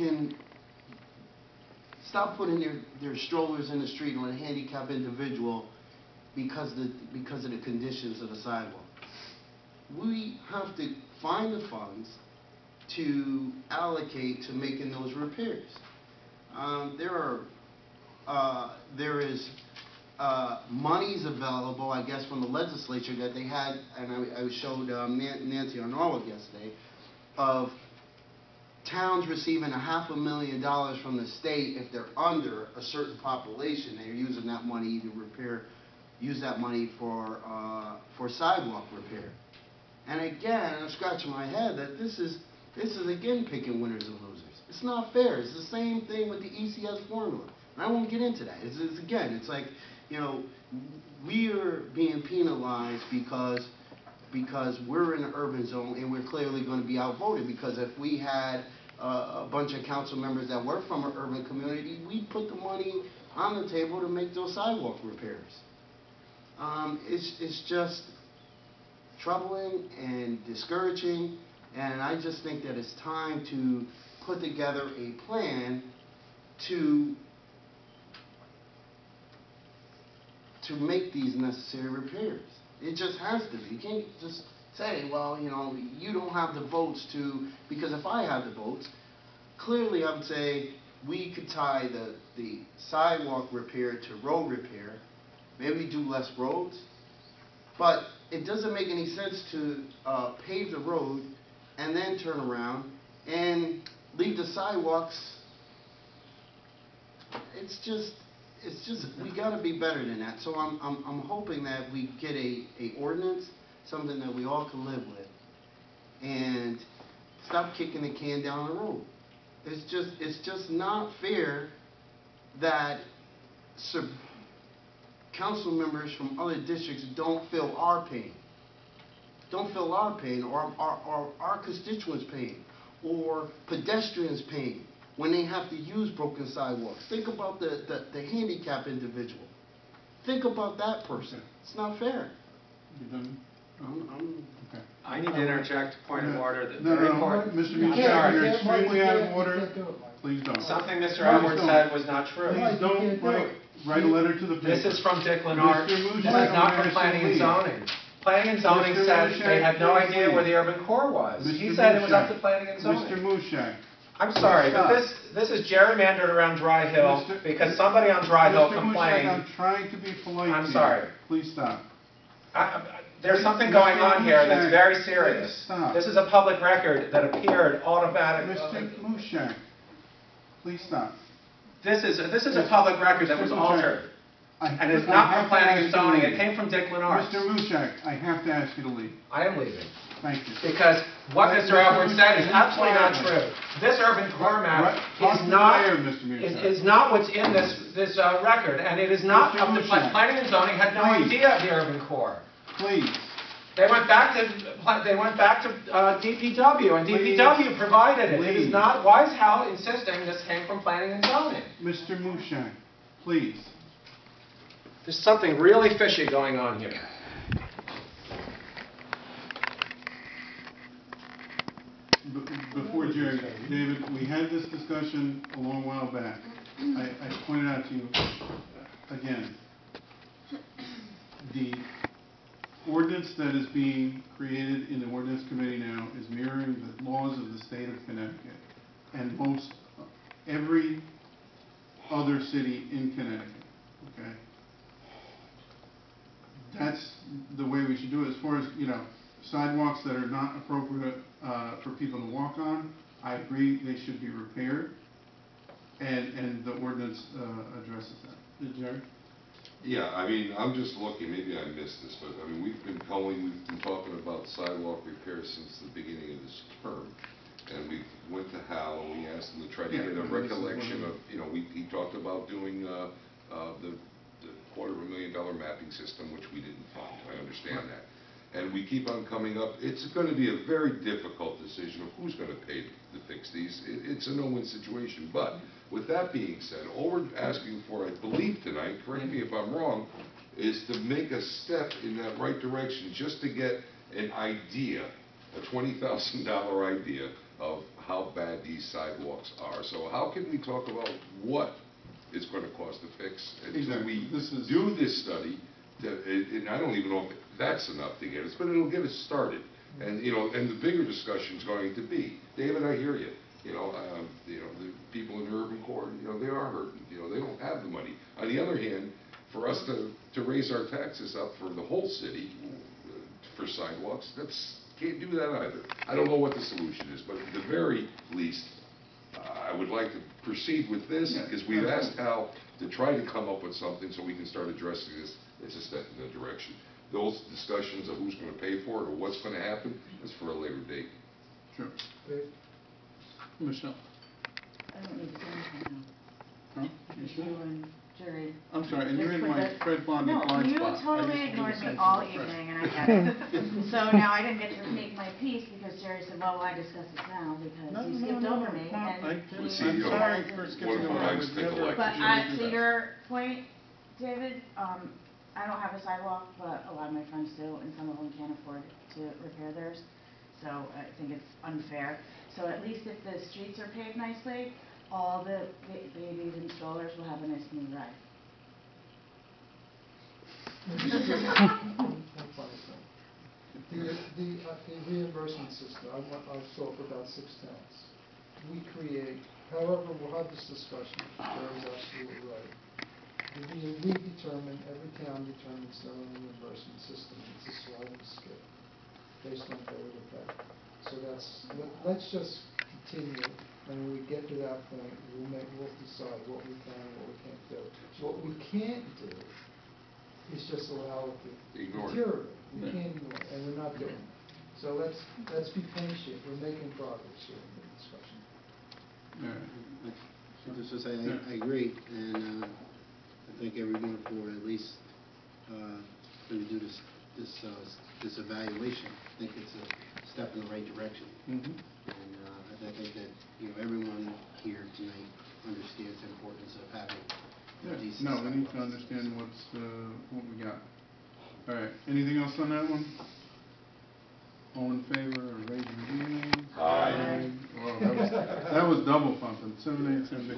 can stop putting their strollers in the street on a handicapped individual because of the conditions of the sidewalk. We have to find the funds to allocate to making those repairs. There is monies available, I guess, from the legislature that they had, and I showed Nancy on Norwalk yesterday, of towns receiving $500,000 from the state if they're under a certain population. They're using that money to use that money for sidewalk repair. And again, I'm scratching my head that this is again picking winners and losers. It's not fair. It's the same thing with the ECS formula. And I won't get into that. It's like, you know, we are being penalized because we're in an urban zone and we're clearly going to be outvoted, because if we had a bunch of council members that were from an urban community, we'd put the money on the table to make those sidewalk repairs. It's just troubling and discouraging, and I just think that it's time to put together a plan to make these necessary repairs. It just has to be. You can't just say, well, you know, you don't have the votes to, because if I had the votes, clearly I would say we could tie the sidewalk repair to road repair, maybe do less roads, but it doesn't make any sense to pave the road and then turn around and leave the sidewalks. It's just we got to be better than that. So I'm hoping that we get a ordinance, something that we all can live with, and stop kicking the can down the road. It's just not fair that council members from other districts don't feel our pain, or our constituents' pain, or pedestrians' pain when they have to use broken sidewalks. Think about the handicapped individual. Think about that person. It's not fair. You done? Okay. I need to interject a point of order. No, Mr. Mushak, you're extremely out of order. Please don't. Something Mr. Edwards said was not true. Please don't write a letter to the paper. This is from Dick Lenart. This is not from Planning and Zoning. Planning and Zoning Mr. said Mushak, they had no idea where the urban core was. He said it was up to Planning and Zoning. Mr. Mushak. I'm sorry, but this is gerrymandered around Dry Hill because somebody on Dry Hill complained. Mr. Mushak, I'm trying to be polite. I'm sorry. Please stop. There's something going on here that's very serious. Stop. This is a public record that appeared automatically. Mr. Mushak, please stop. This is a public record that was altered. And it's not from Planning and Zoning. It came from Dick Lenart. Mr. Mushak, I have to ask you to leave. I am leaving. Thank you. Because what Mr. Edwards said is absolutely not true. This urban core map is not what's in this record, and it is not up to Planning and Zoning had no idea of the urban core. Please. They went back to DPW, and DPW provided it. It is not. Why is Hal insisting this came from Planning and Zoning? Mr. Mushak, please. There's something really fishy going on here. Before Jerry, David, we had this discussion a long while back. I pointed out to you again, the ordinance that is being created in the ordinance committee now is mirroring the laws of the state of Connecticut and most every other city in Connecticut. Okay, that's the way we should do it. As far as, you know, sidewalks that are not appropriate for people to walk on, I agree they should be repaired, and the ordinance addresses that. Jerry? Yeah, I mean, I'm just looking, maybe I missed this, but I mean, we've been talking about sidewalk repairs since the beginning of this term. And we went to Hal, and we asked him to try to get a recollection of, you know, he talked about doing the $250,000 mapping system, which we didn't find. I understand that. And we keep on coming up. It's going to be a very difficult decision of who's going to pay to fix these. It's a no-win situation. But with that being said, all we're asking for, I believe tonight, correct me if I'm wrong, is to make a step in that right direction just to get an idea, a $20,000 idea of how bad these sidewalks are. So how can we talk about what it's gonna cost to fix until Exactly. we do this study? And I don't even know if that's enough to get us, but it'll get us started. And, you know, and the bigger discussion's going to be, David, I hear you. You know, the people in the urban core, you know, they are hurting. You know, they don't have the money. On the other hand, for us to raise our taxes up for the whole city for sidewalks, can't do that either. I don't know what the solution is, but at the very least, I would like to proceed with this, because we've asked Hal to try to come up with something so we can start addressing this. It's a step in the direction. Those discussions of who's gonna pay for it or what's gonna happen is for a later date. Sure. Michelle? I don't need to say anything Huh? now. You Just sure? you and Jerry. I'm sorry, and you're Just in put my the- Fred Blondie blind No, spot. you totally ignored me all evening, and I get it. So now I didn't get to make my piece because Jerry said, well, why discuss this now? Because you skipped over me, and I'm we- sorry for skipping One of over. my I would eyes take a never- light. But shouldn't do to that. your point, David, I don't have a sidewalk, but a lot of my friends do, and some of them can't afford to repair theirs. So I think it's unfair. So at least if the streets are paved nicely, all the babies and strollers will have a nice smooth ride. The reimbursement system, I've talked about 6 towns. We create, however, we'll have this discussion, Jerry's absolutely right. We determine, every town determines their own reimbursement system, it's a sliding scale, based on voter effect. So let's just continue, and when we get to that point, we'll decide what we can and what we can't do. What we can't do is just allow it to Ignore it. deteriorate. We Yeah. can't ignore it, and we're not doing that. So let's be patient, we're making progress here in the discussion. Yeah. Just to say, I agree, and I think everyone for at least, when we do this evaluation, I think it's a step in the right direction. Mhm. And I think that, you know, everyone here tonight understands the importance of having decent No, we need to sidewalks. understand what we got. All right, anything else on that one? All in favor, raise your hand. Aye. Well, that was double pumping, 7, 8, 7, 8.